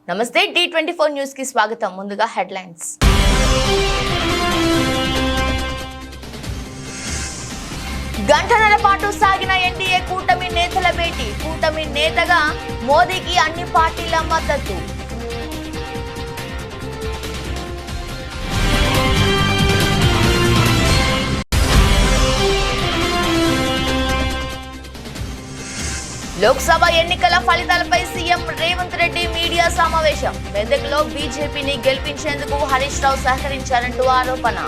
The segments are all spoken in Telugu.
నమస్తే T24 న్యూస్ కి స్వాగతం. ముందుగా హెడ్లైన్స్. గంటన్నర పాటు సాగిన ఎన్డీఏ కూటమి నేతల భేటీ. కూటమి నేతగా మోదీకి అన్ని పార్టీల మద్దతు. లోక్సభ ఎన్నికల ఫలితాలపై సీఎం రేవంత్ రెడ్డి మీడియా సమావేశం. మెదక్లో బీజేపీని గెలిపించేందుకు హరీష్ రావు సహకరించారంటూ ఆరోపణ.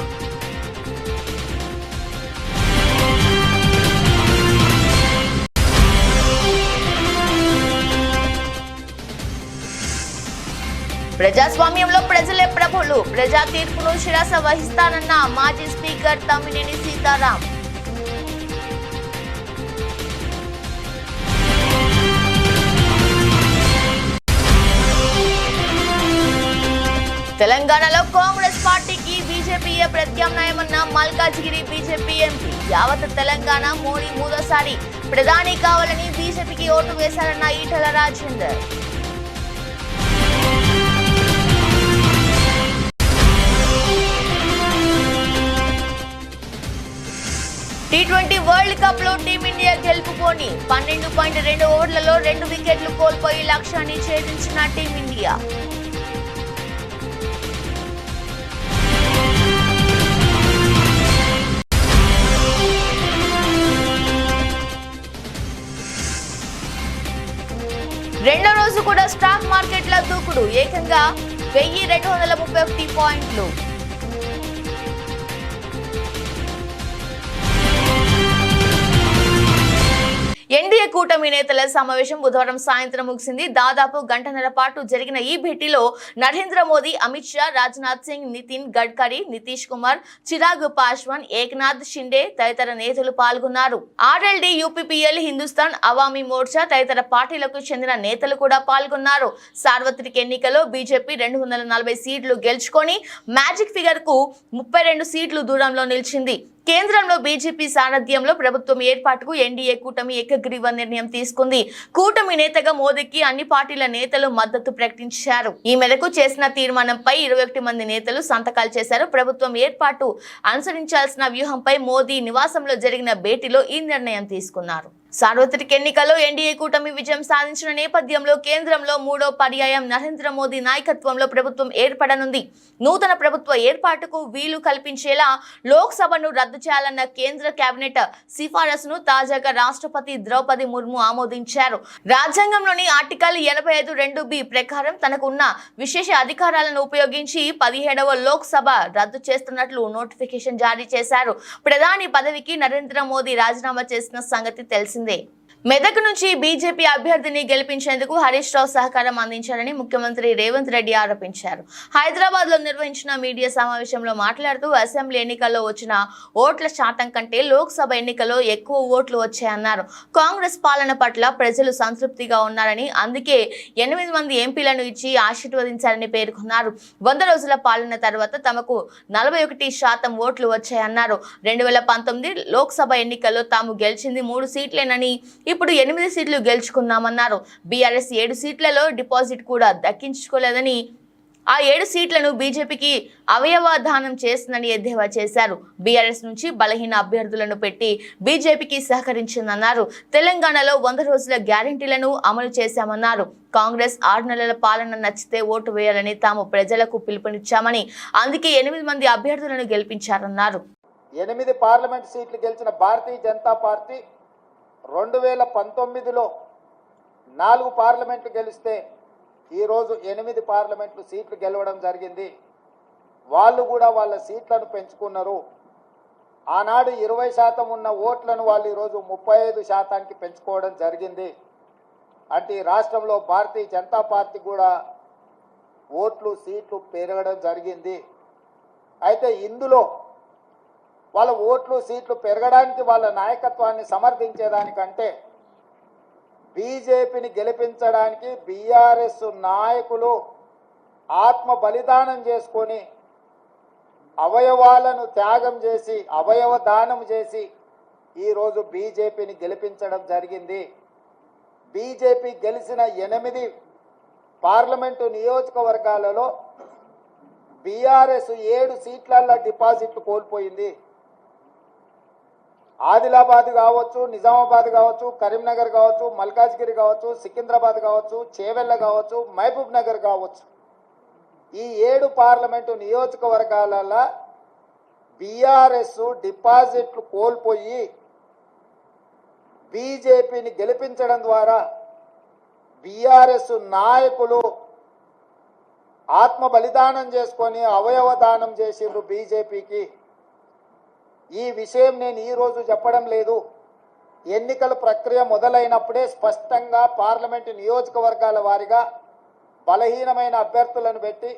ప్రజాస్వామ్యంలో ప్రజలే ప్రభులు. ప్రజా తీర్పును శిరస వహిస్తానన్న మాజీ స్పీకర్ తమ్మినేని సీతారాం. తెలంగాణలో కాంగ్రెస్ పార్టీకి బీజేపీయే ప్రత్యామ్నాయమన్న మల్కాజ్గిరి బీజేపీ ఎంపీ. యావత్ తెలంగాణ మోడీ మూడోసారి ప్రధాని కావాలని బీజేపీకి ఓటు వేశారన్న Etela Rajender. T20 world cup లో టీమిండియా గెలుపుకోని 12.2 ఓవర్లలో 2 వికెట్లు కోల్పోయి లక్ష్యాన్ని ఛేదించిన టీమిండియా. రెండో రోజు కూడా స్టాక్ మార్కెట్ల దూకుడు. ఏకంగా 1231 పాయింట్లు. ఎన్డీఏ కూటమి నేతల సమావేశం బుధవారం సాయంత్రం ముగిసింది. దాదాపు గంటన్నర పాటు జరిగిన ఈ భేటీలో నరేంద్ర మోదీ, అమిత్ షా, రాజ్నాథ్ సింగ్, నితిన్ గడ్కరీ, నితీష్ కుమార్, చిరాగ్ పాస్వాన్, ఏక్నాథ్ షిండే తదితర నేతలు పాల్గొన్నారు. ఆర్ఎల్డీ, యూపీపీఎల్, హిందుస్థాన్ అవామీ మోర్చా తదితర పార్టీలకు చెందిన నేతలు కూడా పాల్గొన్నారు. సార్వత్రిక ఎన్నికల్లో బీజేపీ 240 సీట్లు గెలుచుకొని మ్యాజిక్ ఫిగర్ కు 32 సీట్లు దూరంలో నిలిచింది. కేంద్రంలో బీజేపీ సారథ్యంలో ప్రభుత్వం ఏర్పాటుకు ఎన్డీఏ కూటమి ఏకగ్రీవ నిర్ణయం తీసుకుంది. కూటమి నేతగా మోదీకి అన్ని పార్టీల నేతలు మద్దతు ప్రకటించారు. ఈ మేరకు చేసిన తీర్మానంపై 21 మంది నేతలు సంతకాలు చేశారు. ప్రభుత్వం ఏర్పాటు అనుసరించాల్సిన వ్యూహంపై మోదీ నివాసంలో జరిగిన భేటీలో ఈ నిర్ణయం తీసుకున్నారు. సార్వత్రిక ఎన్నికల్లో ఎన్డీఏ కూటమి విజయం సాధించిన నేపథ్యంలో కేంద్రంలో మూడో పర్యాయం నరేంద్ర మోదీ నాయకత్వంలో ప్రభుత్వం ఏర్పడనుంది. నూతన ప్రభుత్వ ఏర్పాటుకు వీలు కల్పించేలా లోక్సభను రద్దు చేయాలన్న కేంద్ర కేబినెట్ సిఫారసును తాజాగా రాష్ట్రపతి ద్రౌపది ముర్ము ఆమోదించారు. రాజ్యాంగంలోని ఆర్టికల్ 85(2)(b) ప్రకారం తనకున్న విశేష అధికారాలను ఉపయోగించి 17వ లోక్సభ రద్దు చేస్తున్నట్లు నోటిఫికేషన్ జారీ చేశారు. ప్రధాని పదవికి నరేంద్ర మోదీ రాజీనామా చేసిన సంగతి తెలిసిందే. మెదక్ నుంచి బీజేపీ అభ్యర్థిని గెలిపించేందుకు హరీష్ రావు సహకారం అందించారని ముఖ్యమంత్రి రేవంత్ రెడ్డి ఆరోపించారు. హైదరాబాద్ లో నిర్వహించిన మీడియా సమావేశంలో మాట్లాడుతూ అసెంబ్లీ ఎన్నికల్లో వచ్చిన ఓట్ల శాతం కంటే లోక్సభ ఎన్నికల్లో ఎక్కువ ఓట్లు వచ్చాయన్నారు. కాంగ్రెస్ పాలన పట్ల ప్రజలు సంతృప్తిగా ఉన్నారని, అందుకే 8 మంది ఎంపీలను ఇచ్చి ఆశీర్వదించారని పేర్కొన్నారు. 100 రోజుల పాలన తర్వాత తమకు 41% ఓట్లు వచ్చాయన్నారు. 2019 లోక్సభ ఎన్నికల్లో తాము గెలిచింది 3 సీట్లేనని, ఇప్పుడు 8 సీట్లు గెలుచుకున్నామన్నారు. బీఆర్ఎస్ 7 సీట్లలో డిపాజిట్ కూడా దక్కించుకోలేదని, ఆ 7 సీట్లను బీజేపీకి అవయవ దానం చేస్తుందని ఎద్దేవా చేశారు. బీఆర్ఎస్ నుంచి బలహీన అభ్యర్థులను పెట్టి బీజేపీకి సహకరించిందన్నారు. తెలంగాణలో 100 రోజుల గ్యారెంటీలను అమలు చేశామన్నారు. కాంగ్రెస్ 6 నెలల పాలన నచ్చితే ఓటు వేయాలని తాము ప్రజలకు పిలుపునిచ్చామని, అందుకే 8 మంది అభ్యర్థులను గెలిపించారన్నారు. 8 పార్లమెంట్ సీట్లు గెలిచిన భారతీయ జనతా పార్టీ 2019లో 4 పార్లమెంట్లు గెలిస్తే ఈరోజు 8 పార్లమెంట్లు సీట్లు గెలవడం జరిగింది. వాళ్ళు కూడా వాళ్ళ సీట్లను పెంచుకున్నారు. ఆనాడు 20% ఉన్న ఓట్లను వాళ్ళు ఈరోజు 35%కి పెంచుకోవడం జరిగింది. అంటే ఈ రాష్ట్రంలో భారతీయ జనతా పార్టీ కూడా ఓట్లు సీట్లు పెరగడం జరిగింది. అయితే ఇందులో వాళ్ళ ఓట్లు సీట్లు పెరగడానికి వాళ్ళ నాయకత్వాన్ని సమర్థించేదానికంటే బీజేపీని గెలిపించడానికి బీఆర్ఎస్ నాయకులు ఆత్మ బలిదానం చేసుకొని అవయవాలను త్యాగం చేసి అవయవ దానం చేసి ఈ రోజు బీజేపీని గెలిపించడం జరిగింది. బీజేపీ గెలిచిన 8 పార్లమెంటు నియోజకవర్గాలలో బీఆర్ఎస్ 7 సీట్లల్లో డిపాజిట్లు కోల్పోయింది. ఆదిలాబాద్ కావచ్చు, నిజామాబాద్ కావచ్చు, కరీంనగర్ కావచ్చు, మల్కాజ్గిరి కావచ్చు, సికింద్రాబాద్ కావచ్చు, చేవెళ్ళ కావచ్చు, మహబూబ్ నగర్ కావచ్చు, ఈ 7 పార్లమెంటు నియోజకవర్గాలలో బీఆర్ఎస్ డిపాజిట్లు కోల్పోయి బీజేపీని గెలిపించడం ద్వారా బీఆర్ఎస్ నాయకులు ఆత్మ బలిదానం చేసుకొని అవయవ దానం చేసిండ్రు బీజేపీకి. ఈ విషయం నేను ఈరోజు చెప్పడం లేదు. ఎన్నికల ప్రక్రియ మొదలైనప్పుడే స్పష్టంగా పార్లమెంటు నియోజకవర్గాల వారీగా బలహీనమైన అభ్యర్థులను పెట్టి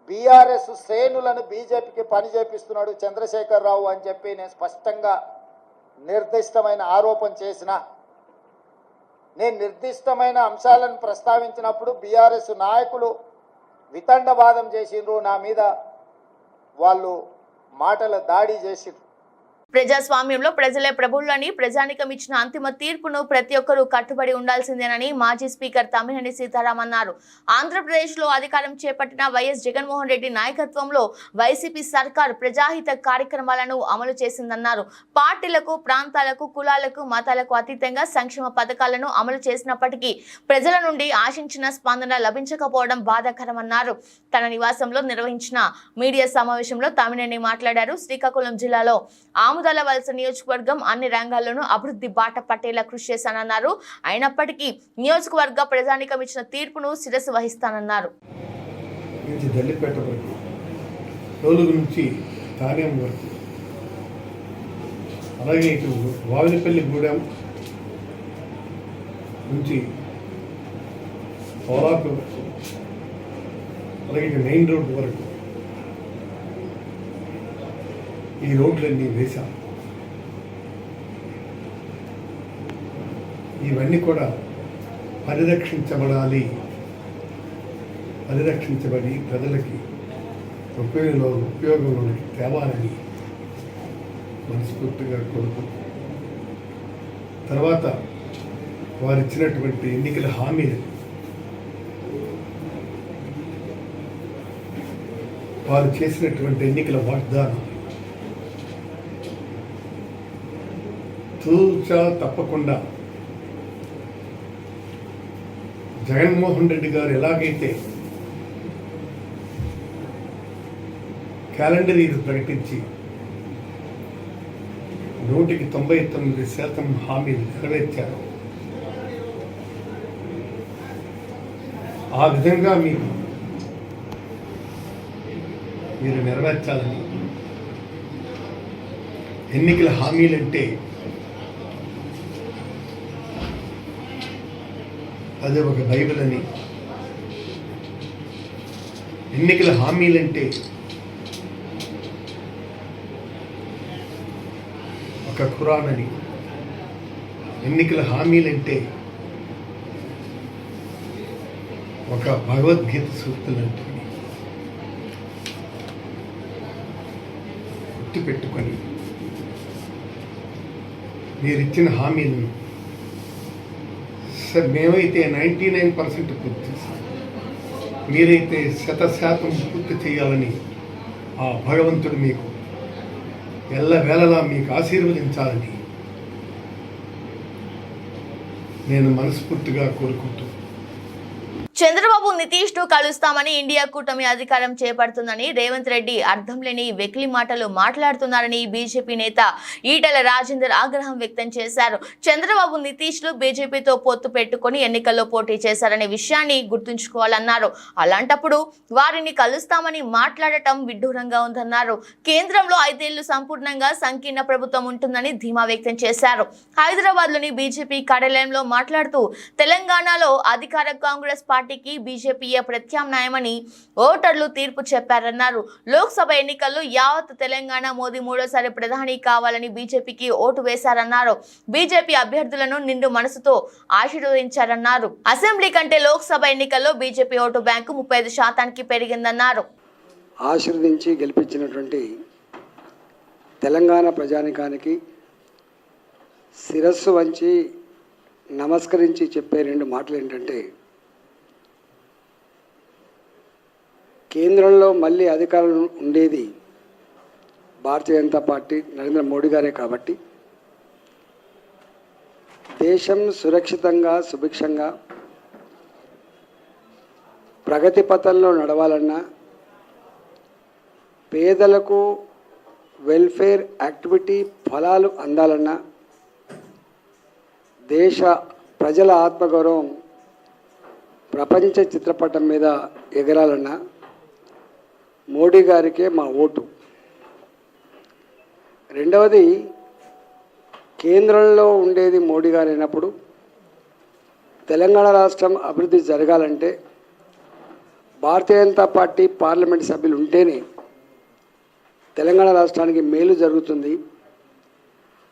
బీఆర్ఎస్ శ్రేణులను బీజేపీకి పని చేపిస్తున్నాడు చంద్రశేఖరరావు అని చెప్పి నేను స్పష్టంగా నిర్దిష్టమైన ఆరోపణ చేసిన. నేను నిర్దిష్టమైన అంశాలను ప్రస్తావించినప్పుడు బీఆర్ఎస్ నాయకులు వితండవాదం చేసిండ్రు, నా మీద వాళ్ళు మాటల దాడి చేసిండ్రు. ప్రజాస్వామ్యంలో ప్రజలే ప్రభువులని ప్రజానికం ఇచ్చిన అంతిమ తీర్పును ప్రతి ఒక్కరూ కట్టుబడి ఉండాల్సిందేనని మాజీ స్పీకర్ తమ్మినేని సీతారాం అన్నారు. ఆంధ్రప్రదేశ్ లో అధికారం చేపట్టిన వైఎస్ జగన్మోహన్ రెడ్డి నాయకత్వంలో వైసీపీ సర్కార్ ప్రజాహిత కార్యక్రమాలను అమలు చేసిందన్నారు. పార్టీలకు, ప్రాంతాలకు, కులాలకు, మతాలకు అతీతంగా సంక్షేమ పథకాలను అమలు చేసినప్పటికీ ప్రజల నుండి ఆశించిన స్పందన లభించకపోవడం బాధాకరమన్నారు. తన నివాసంలో నిర్వహించిన మీడియా సమావేశంలో తమ్మినేని మాట్లాడారు. శ్రీకాకుళం జిల్లాలో ఆముదాల వలస నియోజకవర్గం అన్ని రంగాల్లోనూ అభివృద్ధి బాట పట్టేలా కృషి చేశానన్నారు. అయినప్పటికీ నియోజకవర్గ ప్రజానికం ఇచ్చిన తీర్పును శిరస్సు వహిస్తానన్నారు. అలాగే ఇటు వావినపల్లి గూడెం నుంచి పోలాకు అలాగే ఇటు మెయిన్ రోడ్ వరకు ఈ రోడ్లన్నీ వేశాం. ఇవన్నీ కూడా పరిరక్షించబడి ప్రజలకి ఉపయోగంలోకి తేవాలని మనస్ఫూర్తిగా కోరుతూ, తర్వాత వారు ఇచ్చినటువంటి ఎన్నికల హామీలు, వారు చేసినటువంటి ఎన్నికల వాగ్దానం తూచా తప్పకుండా జగన్మోహన్ రెడ్డి గారు ఎలాగైతే క్యాలెండర్ ఇయర్ ప్రకటించి 99% హామీలు నెరవేర్చారు, ఆ విధంగా మీరు నెరవేర్చాలని. ఎన్నికల హామీలంటే అది ఒక బైబిల్ అని, ఎన్నికల హామీలంటే ఒక ఖురాన్ అని, ఎన్నికల హామీలంటే ఒక భగవద్గీత సూక్తులంటే గుర్తుపెట్టుకొని మీరిచ్చిన హామీలను సార్ మేమైతే 99% పూర్తి చేస్తాం, మీరైతే 100% పూర్తి చేయాలని ఆ భగవంతుడు మీకు ఎల్లవేళలా మీకు ఆశీర్వదించాలని నేను మనస్ఫూర్తిగా కోరుకుంటూ, చంద్రబాబు నితీష్ ను కలుస్తామని ఇండియా కూటమి అధికారం చేపడుతుందని రేవంత్ రెడ్డి అర్థం లేని వెకిలి మాటలు మాట్లాడుతున్నారని బీజేపీ నేత ఈటెల రాజేందర్ ఆగ్రహం వ్యక్తం చేశారు. చంద్రబాబు నితీష్ లు బీజేపీతో పొత్తు పెట్టుకుని ఎన్నికల్లో పోటీ చేశారనే విషయాన్ని గుర్తుంచుకోవాలన్నారు. అలాంటప్పుడు వారిని కలుస్తామని మాట్లాడటం విడ్డూరంగా ఉందన్నారు. కేంద్రంలో 5 ఏళ్లు సంపూర్ణంగా సంకీర్ణ ప్రభుత్వం ఉంటుందని ధీమా వ్యక్తం చేశారు. హైదరాబాద్ లోని బీజేపీ కార్యాలయంలో మాట్లాడుతూ తెలంగాణలో అధికార కాంగ్రెస్ పార్టీకి బీజేపీయే ప్రత్యామ్నాయమని ఓటర్లు తీర్పు చెప్పారన్నారు. లోక్సభ ఎన్నికల్లో యావత్ తెలంగాణ మోదీ 3వ ప్రధాని కావాలని బీజేపీకి ఓటు వేశారన్నారు. బీజేపీ అభ్యర్థులను నిండు మనసుతో ఆశీర్వదించారన్నారు. అసెంబ్లీ కంటే లోక్సభ ఎన్నికల్లో బీజేపీ ఓటు బ్యాంకు 35% పెరిగిందన్నారు. ఆశీర్వదించి గెలిపించినటువంటి తెలంగాణ ప్రజానికానికి శిరస్సు వంచి నమస్కరించి చెప్పే 2 మాటలు ఏంటంటే, కేంద్రంలో మళ్ళీ అధికారం ఉండేది భారతీయ జనతా పార్టీ నరేంద్ర మోడీ గారే కాబట్టి దేశం సురక్షితంగా సుభిక్షంగా ప్రగతి పథంలో నడవాలన్నా పేదలకు వెల్ఫేర్ యాక్టివిటీ ఫలాలు అందాలన్నా దేశ ప్రజల ఆత్మగౌరవం ప్రపంచ చిత్రపటం మీద ఎగరాలన్నా మోడీ గారికే మా ఓటు. రెండవది, కేంద్రంలో ఉండేది మోడీ గారు అయినప్పుడు తెలంగాణ రాష్ట్రం అభివృద్ధి జరగాలంటే భారతీయ జనతా పార్టీ పార్లమెంట్ సభ్యులు ఉంటేనే తెలంగాణ రాష్ట్రానికి మేలు జరుగుతుంది,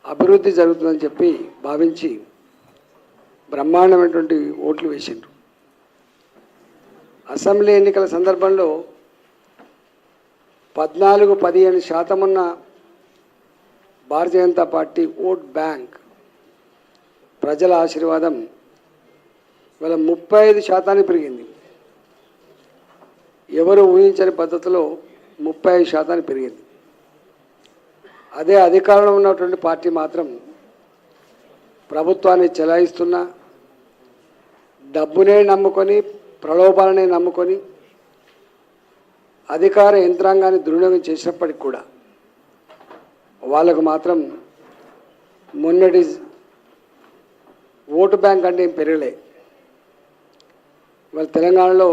అభివృద్ధి జరుగుతుందని చెప్పి భావించి బ్రహ్మాండమైనటువంటి ఓట్లు వేసిండ్రు. అసెంబ్లీ ఎన్నికల సందర్భంలో 14-15% ఉన్న Bharatiya Janata party vote bank ప్రజల ఆశీర్వాదం ఇవాళ 35% పెరిగింది. ఎవరు ఊహించని పద్ధతిలో 35% పెరిగింది. అదే అధికారంలో ఉన్నటువంటి పార్టీ మాత్రం ప్రభుత్వాన్ని చెలాయిస్తున్నా, డబ్బునే నమ్ముకొని, ప్రలోభాలనే నమ్ముకొని అధికార యంత్రాంగాన్ని దుర్వినియోగం చేసినప్పటికి కూడా వాళ్ళకు మాత్రం మొన్నటి ఓటు బ్యాంక్ అంటే ఏం పెరగలే. వాళ్ళ తెలంగాణలో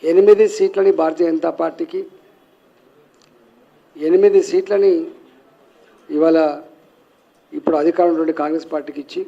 8 సీట్లని భారతీయ జనతా పార్టీకి, 8 సీట్లని ఇవాళ ఇప్పుడు అధికారంలో ఉండే కాంగ్రెస్ పార్టీకి ఇచ్చి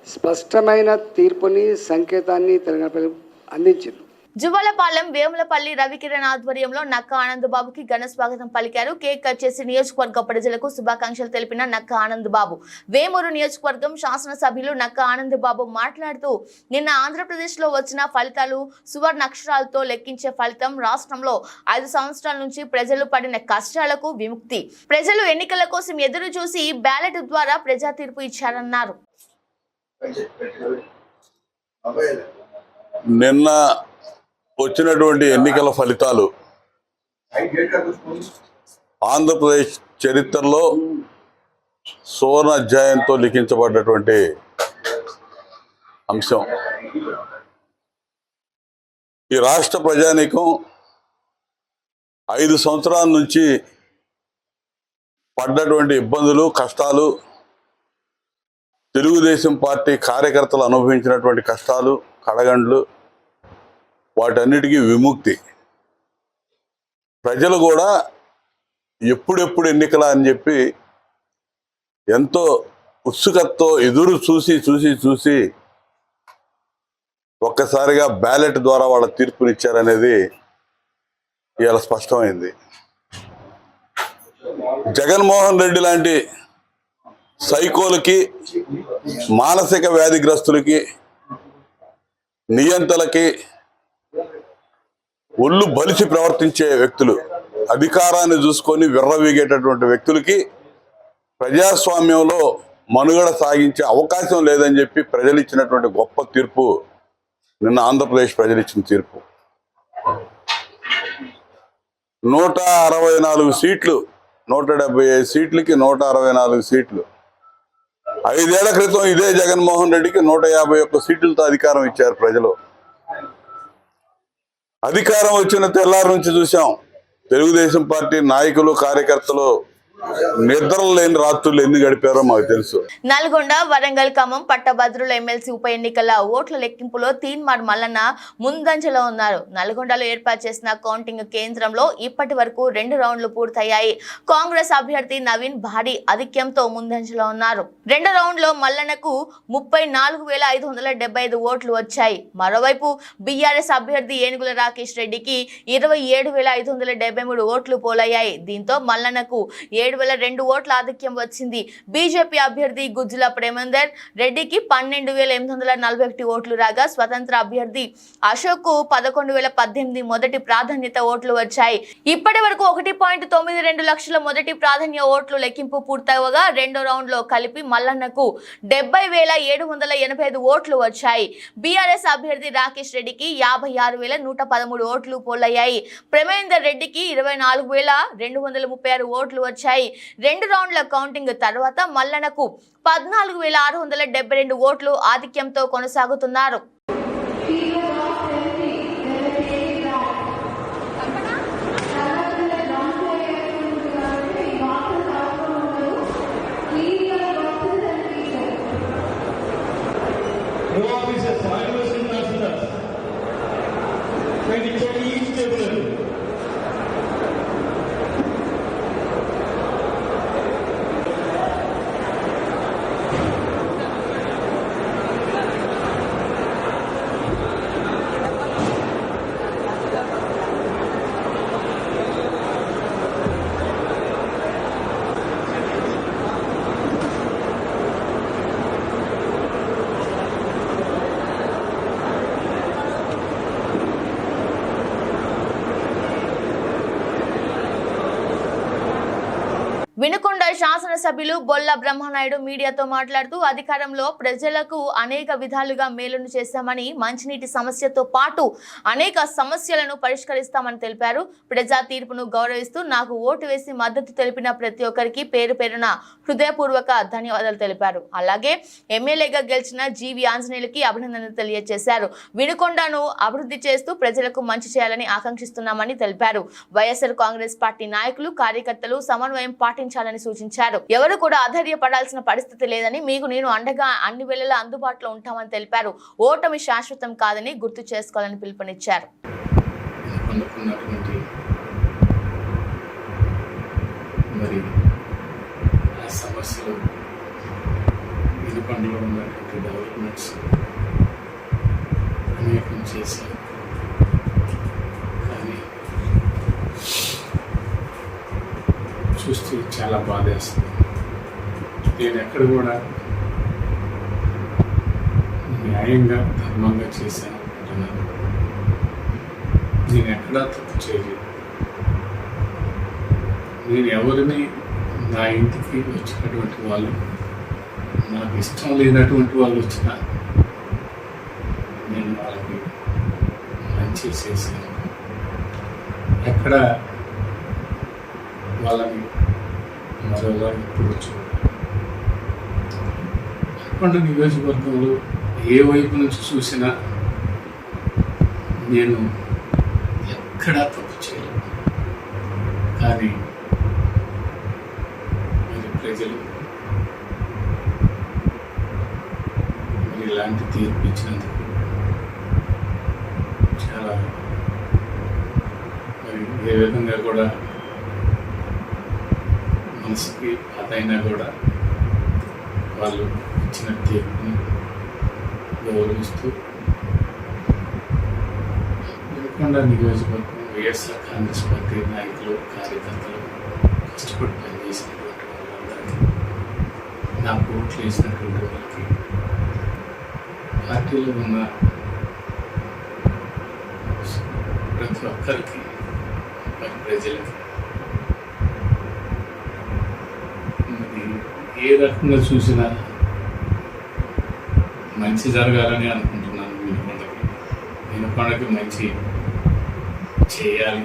స్పష్టమైన తీర్పుని, సంకేతాన్ని తెలంగాణ ప్రజలకు అందించారు. జువ్వలపాలెం వేములపల్లి రవికిరణ్ ఆధ్వర్యంలో నక్క ఆనందబాబుకి ఘన స్వాగతం పలికారు. కేక్ కట్ చేసి నియోజకవర్గ ప్రజలకు శుభాకాంక్షలు తెలిపిన నక్క ఆనందబాబు. వేమూరు నియోజకవర్గం శాసనసభ్యులు నక్క ఆనందబాబు మాట్లాడుతూ, నిన్న ఆంధ్రప్రదేశ్ లో వచ్చిన ఫలితాలు సువర్ణాక్షరాలతో లెక్కించే ఫలితం. రాష్ట్రంలో 5 సంవత్సరాల నుంచి ప్రజలు పడిన కష్టాలకు విముక్తి. ప్రజలు ఎన్నికల కోసం ఎదురు చూసి బ్యాలెట్ ద్వారా ప్రజా తీర్పు ఇచ్చారన్నారు. నిన్న వచ్చినటువంటి ఎన్నికల ఫలితాలు ఆంధ్రప్రదేశ్ చరిత్రలో సువర్ణ అధ్యాయంతో లిఖించబడ్డటువంటి అంశం. ఈ రాష్ట్ర ప్రజానీకం 5 సంవత్సరాల నుంచి పడ్డటువంటి ఇబ్బందులు, కష్టాలు, తెలుగుదేశం పార్టీ కార్యకర్తలు అనుభవించినటువంటి కష్టాలు, కడగండ్లు, వాటన్నిటికీ విముక్తి. ప్రజలు కూడా ఎప్పుడెప్పుడు ఎన్నికల అని చెప్పి ఎంతో ఉత్సుకతతో ఎదురు చూసి ఒక్కసారిగా బ్యాలెట్ ద్వారా వాళ్ళ తీర్పునిచ్చారనేది ఇవాళ స్పష్టమైంది. జగన్మోహన్ రెడ్డి లాంటి సైకోలకి, మానసిక వ్యాధిగ్రస్తులకి, నియంతలకి ఒళ్ళు బలిసి ప్రవర్తించే వ్యక్తులు, అధికారాన్ని చూసుకొని విర్రవీగేటటువంటి వ్యక్తులకి ప్రజాస్వామ్యంలో మనుగడ సాగించే అవకాశం లేదని చెప్పి ప్రజలు ఇచ్చినటువంటి గొప్ప తీర్పు నిన్న ఆంధ్రప్రదేశ్ ప్రజలు ఇచ్చిన తీర్పు. 164 సీట్లు, 175 సీట్లకి 164 సీట్లు. 5 ఏళ్ల క్రితం ఇదే జగన్మోహన్ రెడ్డికి 151 సీట్లతో అధికారం ఇచ్చారు ప్రజలు. అధికారం వచ్చిన తెల్లారి నుంచి చూసాం తెలుగుదేశం పార్టీ నాయకులు, కార్యకర్తలు నిద్రలు లేని రాత్రులు ఎన్ని గడిపారో మాకు తెలుసు. నల్గొండ, వరంగల్, ఖమ్మం పట్టభద్రుల ఎమ్మెల్సీ ఉప ఎన్నికల ఓట్ల లెక్కింపులో తీన్మార్ మల్లన్న ముందంజలో ఉన్నారు. నల్గొండలో ఏర్పాటు చేసిన కౌంటింగ్ కేంద్రంలో ఇప్పటి వరకు 2 రౌండ్లు పూర్తయ్యాయి. కాంగ్రెస్ అభ్యర్థి నవీన్ భారీ ఆధిక్యంతో ముందంజలో ఉన్నారు. 2 రౌండ్లో మల్లన్నకు 34,575 ఓట్లు వచ్చాయి. మరోవైపు బీఆర్ఎస్ అభ్యర్థి ఏనుగుల రాకేష్ రెడ్డికి 27,573 ఓట్లు పోలయ్యాయి. దీంతో మల్లన్నకు 7,002 ఓట్ల ఆధిక్యం వచ్చింది. బీజేపీ అభ్యర్థి గుజ్జుల ప్రేమేందర్ రెడ్డికి 12,841 ఓట్లు రాగా స్వతంత్ర అభ్యర్థి అశోక్ కు 11,018 మొదటి ప్రాధాన్యత ఓట్లు వచ్చాయి. ఇప్పటి వరకు 1.92 లక్షల మొదటి ప్రాధాన్య ఓట్లు లెక్కింపు పూర్తవగా రెండో రౌండ్ లో కలిపి మల్లన్నకు 70,785 ఓట్లు వచ్చాయి. బీఆర్ఎస్ అభ్యర్థి రాకేష్ రెడ్డికి 56,113 ఓట్లు పోలయ్యాయి. ప్రేమేందర్ రెడ్డికి 24,236 ఓట్లు వచ్చాయి. రెండు రౌండ్ల కౌంటింగ్ తర్వాత మల్లన్నకు 14,672 ఓట్లు ఆధిక్యంతో కొనసాగుతున్నారు. వినుకొండ శాసనసభ్యులు బొల్ల బ్రహ్మనాయుడు మీడియాతో మాట్లాడుతూ అధికారంలో ప్రజలకు అనేక విధాలుగా మేలును చేశామని, మంచినీటి సమస్యతో పాటు అనేక సమస్యలను పరిష్కరిస్తామని తెలిపారు. ప్రజా తీర్పును గౌరవిస్తూ నాకు ఓటు వేసి మద్దతు తెలిపిన ప్రతి ఒక్కరికి పేరు పేరున హృదయపూర్వక ధన్యవాదాలు తెలిపారు. అలాగే ఎమ్మెల్యేగా గెలిచిన జీవి ఆంజనేయులకి అభినందనలు తెలియజేశారు. వినుకొండను అభివృద్ధి చేస్తూ ప్రజలకు మంచి చేయాలని ఆకాంక్షిస్తున్నామని తెలిపారు. వైఎస్ఆర్ కాంగ్రెస్ పార్టీ నాయకులు, కార్యకర్తలు సమన్వయం పాటించాలని సూచించారు. ఎవరు కూడా అధైర్యపడాల్సిన పరిస్థితి లేదని, మీకు నేను అండగా అన్ని వేళలా అందుబాటులో ఉంటామని తెలిపారు. ఓటమి శాశ్వతం కాదని గుర్తు చేసుకోవాలని పిలుపునిచ్చారు. చూస్తూ చాలా బాధేస్తుంది. నేను ఎక్కడ కూడా న్యాయంగా, ధర్మంగా చేశాను అంటున్నాను. నేను ఎక్కడా తప్పు చేయలేదు. నేను ఎవరిని నా ఇంటికి వచ్చినటువంటి వాళ్ళు, నాకు ఇష్టం లేనటువంటి వాళ్ళు వచ్చినా నేను వాళ్ళకి మంచి చేశాను. ఎక్కడ వాళ్ళని మరోలా ఇప్పుడు చూడండి. నియోజకవర్గంలో ఏ వైపు నుంచి చూసినా నేను ఎక్కడా తప్పు చేయలేదు. కానీ మరి ప్రజలు మరి ఇలాంటి తీర్పు ఇచ్చినందుకు చాలా మరి ఏ విధంగా కూడా మనసుకి అదైనా కూడా వాళ్ళు ఇచ్చిన తీర్పుని గౌరవిస్తూ వినుకొండ నియోజకవర్గం వైఎస్ఆర్ కాంగ్రెస్ పార్టీ నాయకులు, కార్యకర్తలు కష్టపడి పనిచేసినటువంటి వాళ్ళందరికీ, నాకు ఓట్లు వేసినటువంటి వాళ్ళకి, పార్టీలో ఉన్న ప్రతి ఒక్కరికి, మరి ప్రజలకి ఏ రకంగా చూసినా మంచి జరగాలని అనుకుంటున్నాను. వినుకొండకి మంచి చేయాలి.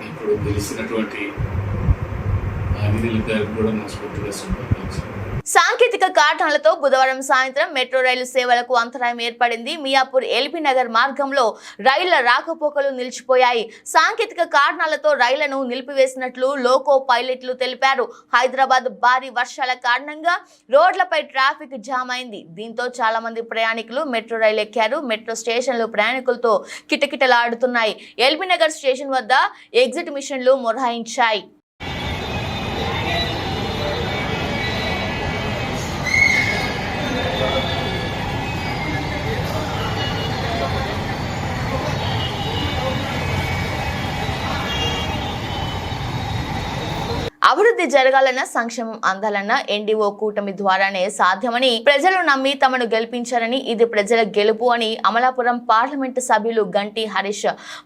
ఇప్పుడు గెలిచినటువంటి ఆంజనేయులు గారికి కూడా మనస్ఫూర్తిగా శుభాకాంక్షలు. సాంకేతిక కారణాలతో బుధవారం సాయంత్రం మెట్రో రైలు సేవలకు అంతరాయం ఏర్పడింది. మియాపూర్ ఎల్బీ నగర్ మార్గంలో రైళ్ల రాకపోకలు నిలిచిపోయాయి. సాంకేతిక కారణాలతో రైళ్లను నిలిపివేసినట్లు లోకో పైలట్లు తెలిపారు. హైదరాబాద్ భారీ వర్షాల కారణంగా రోడ్లపై ట్రాఫిక్ జామ్ అయింది. దీంతో చాలా మంది ప్రయాణికులు మెట్రో రైలు ఎక్కారు. మెట్రో స్టేషన్లు ప్రయాణికులతో కిటకిటలాడుతున్నాయి. ఎల్బీ నగర్ స్టేషన్ వద్ద ఎగ్జిట్ మిషన్లు మొరాయించాయి. అభివృద్ధి జరగాలన్న, సంక్షేమం అందాలన్న ఎన్డీఓ కూటమి ద్వారానే సాధ్యమని, ప్రజలు నమ్మి తమను గెలిపించారని, ఇది ప్రజల గెలుపు అని అమలాపురం పార్లమెంటు సభ్యులు గంటి హరీష్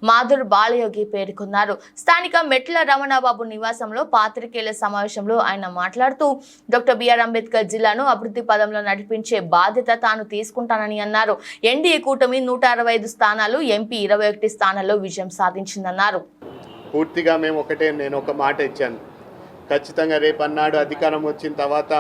మాధుర్ బాలయోగి పేర్కొన్నారు. స్థానిక మెట్ల రమణబాబు నివాసంలో పాత్రికేయుల సమావేశంలో ఆయన మాట్లాడుతూ డాక్టర్ బిఆర్ అంబేద్కర్ జిల్లాను అభివృద్ధి పదంలో నడిపించే బాధ్యత తాను తీసుకుంటానని అన్నారు. ఎన్డీఏ కూటమి 165 స్థానాలు, ఎంపీ 21 స్థానాల్లో విజయం సాధించిందన్నారు. పూర్తిగా నేను ఒక మాట ఇచ్చాను. ఖచ్చితంగా రేపన్నాడు అధికారం వచ్చిన తర్వాత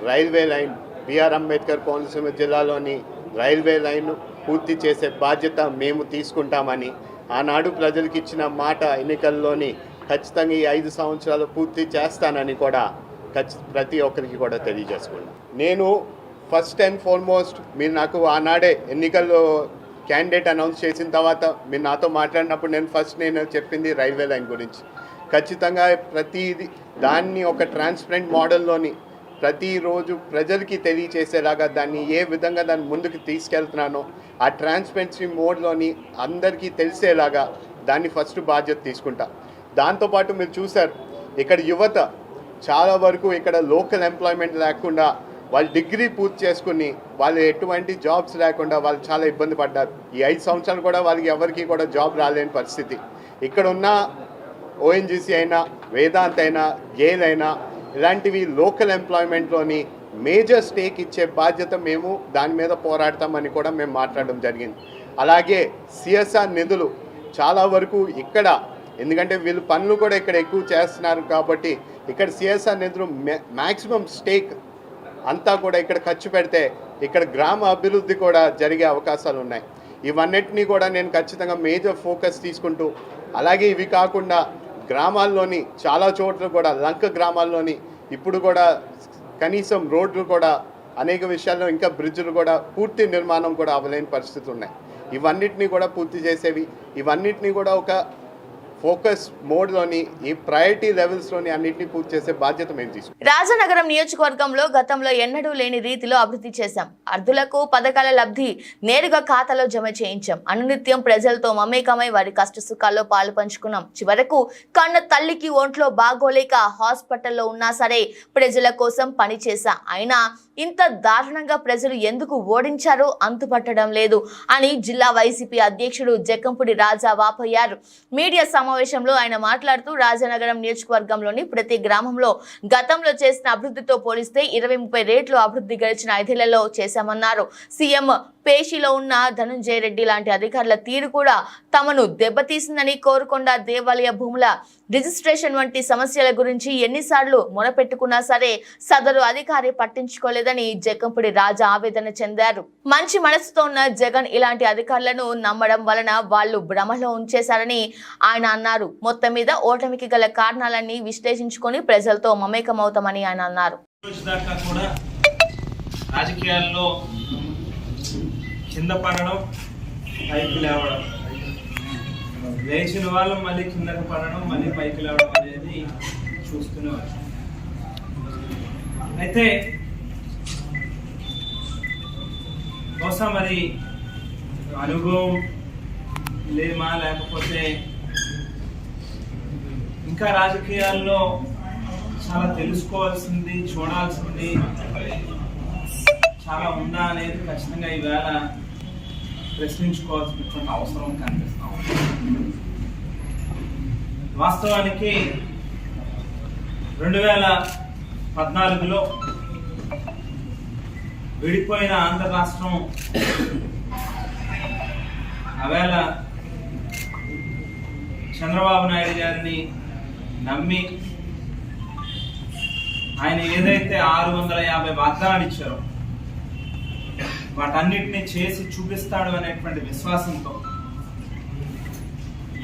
railway line, BR Ambedkar Konaseema జిల్లాలోని రైల్వే లైన్ పూర్తి చేసే బాధ్యత మేము తీసుకుంటామని ఆనాడు ప్రజలకు ఇచ్చిన మాట ఎన్నికల్లోని ఖచ్చితంగా ఈ 5 సంవత్సరాలు పూర్తి చేస్తానని కూడా ప్రతి ఒక్కరికి కూడా తెలియజేసుకున్నాను. నేను ఫస్ట్ అండ్ ఫార్మోస్ట్ మీరు నాకు ఆనాడే ఎన్నికల్లో క్యాండిడేట్ అనౌన్స్ చేసిన తర్వాత మీరు నాతో మాట్లాడినప్పుడు నేను చెప్పింది రైల్వే లైన్ గురించి. ఖచ్చితంగా ప్రతిదీ దాన్ని ఒక ట్రాన్స్పరెంట్ మోడల్లోని ప్రతిరోజు ప్రజలకి తెలియచేసేలాగా దాన్ని ఏ విధంగా దాన్ని ముందుకు తీసుకెళ్తున్నానో ఆ ట్రాన్స్పరెన్సీ మోడ్లోని అందరికీ తెలిసేలాగా దాన్ని ఫస్ట్ బాధ్యత తీసుకుంటా. దాంతోపాటు మీరు చూసారు ఇక్కడ యువత చాలా వరకు ఇక్కడ లోకల్ ఎంప్లాయ్మెంట్ లేకుండా వాళ్ళు డిగ్రీ పూర్తి చేసుకుని వాళ్ళు ఎటువంటి జాబ్స్ లేకుండా వాళ్ళు చాలా ఇబ్బంది పడ్డారు. ఈ 5 సంవత్సరాలు కూడా వాళ్ళకి ఎవరికి కూడా జాబ్ రాలేని పరిస్థితి. ఇక్కడ ఉన్న ఓఎన్జీసీ అయినా, వేదాంత్ అయినా, గేల్ అయినా ఇలాంటివి లోకల్ ఎంప్లాయ్మెంట్లోని మేజర్ స్టేక్ ఇచ్చే బాధ్యత మేము దాని మీద పోరాడతామని కూడా మేము మాట్లాడడం జరిగింది. అలాగే సిఎస్ఆర్ నిధులు చాలా వరకు ఇక్కడ, ఎందుకంటే వీళ్ళు పనులు కూడా ఇక్కడ ఎక్కువ చేస్తున్నారు కాబట్టి ఇక్కడ సిఎస్ఆర్ నిధులు మ్యాక్సిమం స్టేక్ అంతా కూడా ఇక్కడ ఖర్చు పెడితే ఇక్కడ గ్రామ అభివృద్ధి కూడా జరిగే అవకాశాలు ఉన్నాయి. ఇవన్నిటినీ కూడా నేను ఖచ్చితంగా మేజర్ ఫోకస్ తీసుకుంటూ, అలాగే ఇవి కాకుండా గ్రామాల్లోని చాలా చోట్ల కూడా లంక గ్రామాల్లోని ఇప్పుడు కూడా కనీసం రోడ్లు కూడా అనేక విషయాల్లో ఇంకా బ్రిడ్జ్లు కూడా పూర్తి నిర్మాణం కూడా అవ్వలేని పరిస్థితులు ఉన్నాయి. ఇవన్నిటినీ కూడా పూర్తి చేసేవి, ఇవన్నిటినీ కూడా ఒక ఫోకస్ మోడ్లోని ఈ ప్రయారిటీ లెవెల్స్లోని అన్నింటినీ పూర్తి చేసే బాధ్యత మేము తీసుకుంటాం. రాజనగరం నియోజకవర్గంలో గతంలో ఎన్నడూ లేని రీతిలో అభివృద్ధి చేశాం. అర్ధులకు పథకాల లబ్ధి నేరుగా ఖాతాలో జమ చేయించాం. అనునిత్యం ప్రజలతో మమేకమై వారి కష్ట సుఖాల్లో పాలు పంచుకున్నాం. చివరకు కన్న తల్లికి ఒంట్లో బాగోలేక హాస్పిటల్లో ఉన్నా సరే ప్రజల కోసం పనిచేశా. అయినా ఇంత దారుణంగా ప్రజలు ఎందుకు ఓడించారో అంతుపట్టడం లేదు అని జిల్లా వైసీపీ అధ్యక్షుడు జక్కంపూడి రాజా వాపోయారు. మీడియా సమావేశంలో ఆయన మాట్లాడుతూ రాజనగరం నియోజకవర్గంలోని ప్రతి గ్రామంలో గతంలో చేసిన అభివృద్ధితో పోలిస్తే 20-30 రెట్లు అభివృద్ధి గడిచిన 5 ఏళ్లలో చేశామన్నారు. సీఎం పేషిలో ఉన్న ధనుంజయ రెడ్డి లాంటి అధికారుల తీరు కూడా తమను దెబ్బతీసిందని, కోరుకొండ దేవాలయ భూముల రిజిస్ట్రేషన్ వంటి సమస్యల గురించి ఎన్నిసార్లు మొరపెట్టుకున్నా సరే సదరు అధికారి పట్టించుకోలేదని జక్కంపూడి రాజా ఆవేదన చెందారు. మంచి మనసుతో ఉన్న జగన్ ఇలాంటి అధికారులను నమ్మడం వలన వాళ్ళు భ్రమలో ఉంచేశారని ఆయన అన్నారు. మొత్తం మీద ఓటమికి గల కారణాలన్నీ విశ్లేషించుకొని ప్రజలతో మమేకమవుతామని ఆయన అన్నారు. రాజకీయాల్లో కింద పడడం, పైకి లేవడం, లేచిన వాళ్ళు మళ్ళీ కిందకి పడడం, మళ్ళీ పైకి లేవడం అనేది చూస్తూనే వచ్చాం. అయితే బహుశా మరి అనుభవం లేమా, లేకపోతే ఇంకా రాజకీయాల్లో చాలా తెలుసుకోవాల్సింది, చూడాల్సింది చాలా ఉందా అనేది ఖచ్చితంగా ఈవేళ ప్రశ్నించుకోవాల్సినటువంటి అవసరం కనిపిస్తాం. వాస్తవానికి 2014లో విడిపోయిన ఆంధ్ర రాష్ట్రం ఆవేళ చంద్రబాబు నాయుడు గారిని నమ్మి ఆయన ఏదైతే 650 వాగ్దానాలు ఇచ్చారో వాటన్నిటిని చేసి చూపిస్తాడు అనేటువంటి విశ్వాసంతో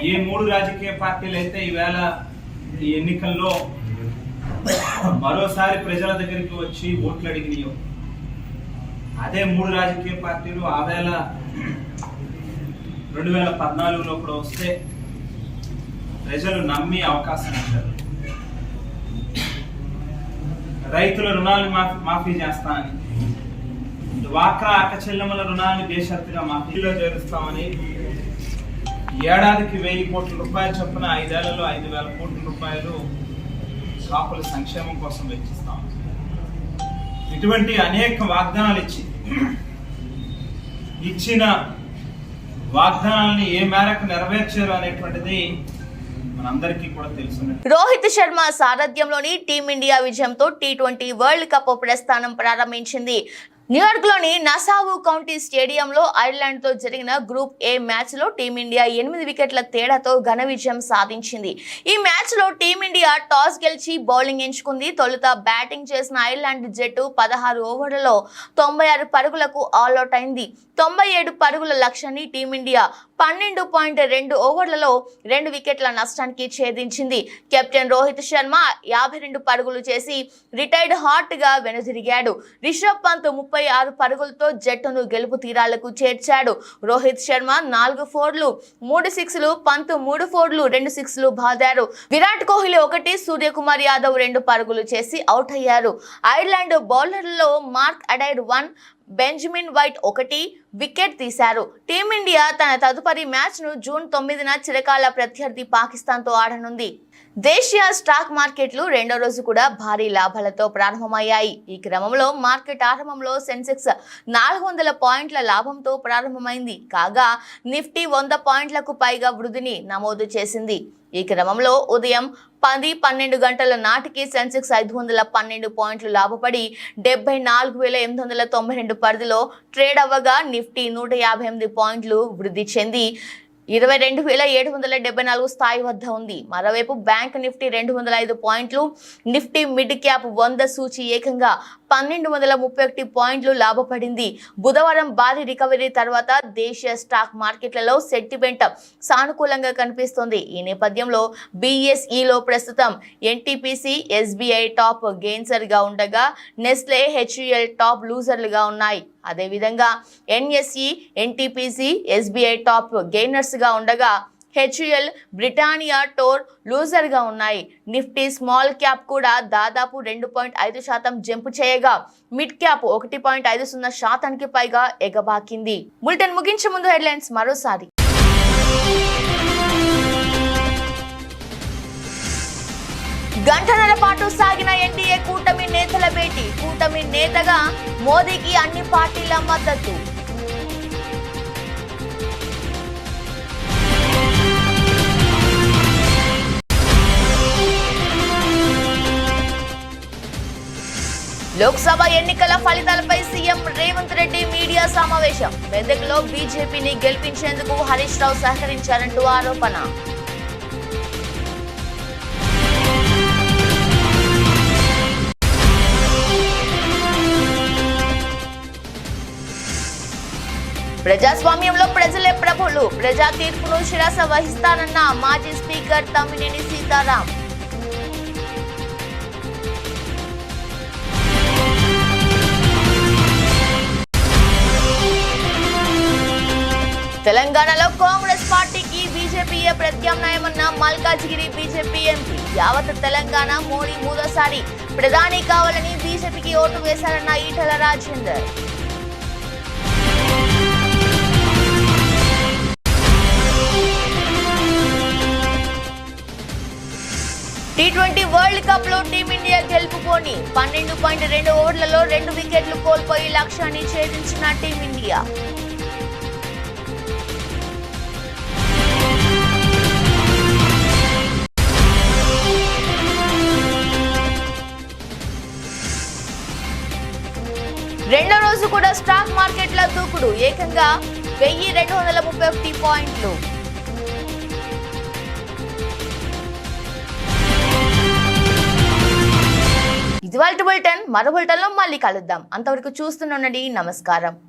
ఏ 3 రాజకీయ పార్టీలు అయితే ఈవేళ ఈ ఎన్నికల్లో మరోసారి ప్రజల దగ్గరికి వచ్చి ఓట్లు అడిగినాయో అదే 3 రాజకీయ పార్టీలు ఆవేళ 2014లో కూడా వస్తే ప్రజలు నమ్మి అవకాశం ఇచ్చారు. రైతుల రుణాలు మాఫీ చేస్తామని, డ్వాక్రా అక్క చెల్లెమ్మల రుణాన్ని బేషరతుగా మాఫీలో చేరుస్తామని, ఏడాదికి 1000 కోట్ల రూపాయలు చొప్పున 5 ఏళ్లలో 5,000 కోట్ల రూపాయలు కాపుల సంక్షేమం కోసం వెచ్చిస్తాం. ఇటువంటి అనేక వాగ్దానాలు ఇచ్చిన వాగ్దానాలని ఏ మేరకు నెరవేర్చారు అనేటువంటిది మనందరికీ కూడా తెలుసు. రోహిత్ శర్మ సారథ్యంలోని టీమిండియా విజయంతో T20 వరల్డ్ కప్ ప్రస్థానం ప్రారంభించింది. న్యూయార్క్ లోని నసావు కౌంటీ స్టేడియంలో ఐర్లాండ్ తో జరిగిన గ్రూప్ ఏ మ్యాచ్ లో టీమిండియా 8 వికెట్ల తేడాతో ఘన విజయం సాధించింది. ఈ మ్యాచ్ లో టీమిండియా టాస్ గెలిచి బౌలింగ్ ఎంచుకుంది. తొలుత బ్యాటింగ్ చేసిన ఐర్లాండ్ జట్టు 16 ఓవర్లలో 96 పరుగులకు ఆల్అౌట్ అయింది. 97 పరుగుల లక్ష్యాన్ని టీమిండియా 12.2 ఓవర్లలో 2 వికెట్ల నష్టానికి ఛేదించింది. కెప్టెన్ రోహిత్ శర్మ 52 పరుగులు చేసి రిటైర్డ్ హాట్ గా వెనుదిరిగాడు. రిషబ్ పంత్ 36 పరుగులతో జట్టును గెలుపు తీరాలకు చేర్చాడు. రోహిత్ శర్మ 4 ఫోర్లు 3 సిక్స్లు, పంత్ 3 ఫోర్లు 2 సిక్స్లు బాదారు. విరాట్ కోహ్లీ 1, సూర్యకుమార్ యాదవ్ 2 పరుగులు చేసి అవుట్ అయ్యారు. ఐర్లాండ్ బౌలర్లలో మార్క్ అడైర్ 1, బెంజమిన్ వైట్ 1 వికెట్ తీశారు. టీమిండియా తన తదుపరి మ్యాచ్ ను జూన్ 9న చిరకాల ప్రత్యర్థి పాకిస్తాన్ తో ఆడనుంది. దేశీయ స్టాక్ మార్కెట్లు రెండో రోజు కూడా భారీ లాభాలతో ప్రారంభమయ్యాయి. ఈ క్రమంలో మార్కెట్ ఆరంభంలో సెన్సెక్స్ 400 పాయింట్ల లాభంతో ప్రారంభమైంది. కాగా నిఫ్టీ 100 పాయింట్లకు పైగా వృద్ధిని నమోదు చేసింది. ఈ క్రమంలో ఉదయం 10-12 గంటల నాటికి సెన్సెక్స్ 512 పాయింట్లు లాభపడి 74,892 పరిధిలో ట్రేడ్ అవ్వగా నిఫ్టీ 158 పాయింట్లు వృద్ధి చెంది 22,774 స్థాయి వద్ద ఉంది. మరోవైపు బ్యాంక్ నిఫ్టీ 205 పాయింట్లు, నిఫ్టీ మిడ్ క్యాప్ 100 సూచి ఏకంగా 1231 పాయింట్లు లాభపడింది. బుధవారం భారీ రికవరీ తర్వాత దేశీయ స్టాక్ మార్కెట్లలో సెంటిమెంట్ సానుకూలంగా కనిపిస్తోంది. ఈ నేపథ్యంలో BSEలో ప్రస్తుతం NTPC, SBI టాప్ గెయిన్సర్ గా ఉండగా నెస్లే, HUL టాప్ లూజర్లుగా ఉన్నాయి. అదేవిధంగా NSE, NTPC, SBI top gainers గా ఉండగా HUL, బ్రిటానియా టోర్ లూజర్ గా ఉన్నాయి. నిఫ్టీ స్మాల్ క్యాప్ కూడా దాదాపు 2.5% జంప్ చేయగా మిడ్ క్యాప్ 1.50% పైగా ఎగబాకింది. బులెటిన్ ముగించే ముందు హెడ్లైన్స్ మరోసారి. గంటన్నర పాటు సాగిన ఎన్డీఏ కూటమి నేతల భేటీ. కూటమి నేతగా మోదీకి అన్ని పార్టీల మద్దతు. లోక్సభ ఎన్నికల ఫలితాలపై సీఎం రేవంత్ రెడ్డి మీడియా సమావేశం. మెదక్లో బీజేపీని గెలిపించేందుకు హరీష్ రావు సహకరించారంటూ ఆరోపణ. ప్రజాస్వామ్యంలో ప్రజలే ప్రభులు. ప్రజా తీర్పును శిరస వహిస్తానన్న మాజీ స్పీకర్ తమ్మినేని సీతారాం. తెలంగాణలో కాంగ్రెస్ పార్టీకి బీజేపీయే ప్రత్యామ్నాయమన్న మల్కాజ్గిరి బీజేపీ ఎంపీ. యావత్ తెలంగాణ మోడీ మూడోసారి ప్రధాని కావాలని బీజేపీకి ఓటు వేశారన్న Etela Rajender. T20 world cup లో టీమిండియా గెలుపుకోని 12.2 ఓవర్లలో 2 వికెట్లు కోల్పోయి లక్ష్యాన్ని ఛేదించిన టీమిండియా. రెండో రోజు కూడా స్టాక్ మార్కెట్ల దూకుడు. ఏకంగా 1231 పాయింట్లు. ఇది వాళ్ళ బులెటిన్. మరో బులెటిన్లో మళ్ళీ కలుద్దాం. అంతవరకు చూస్తూనే ఉండండి. నమస్కారం.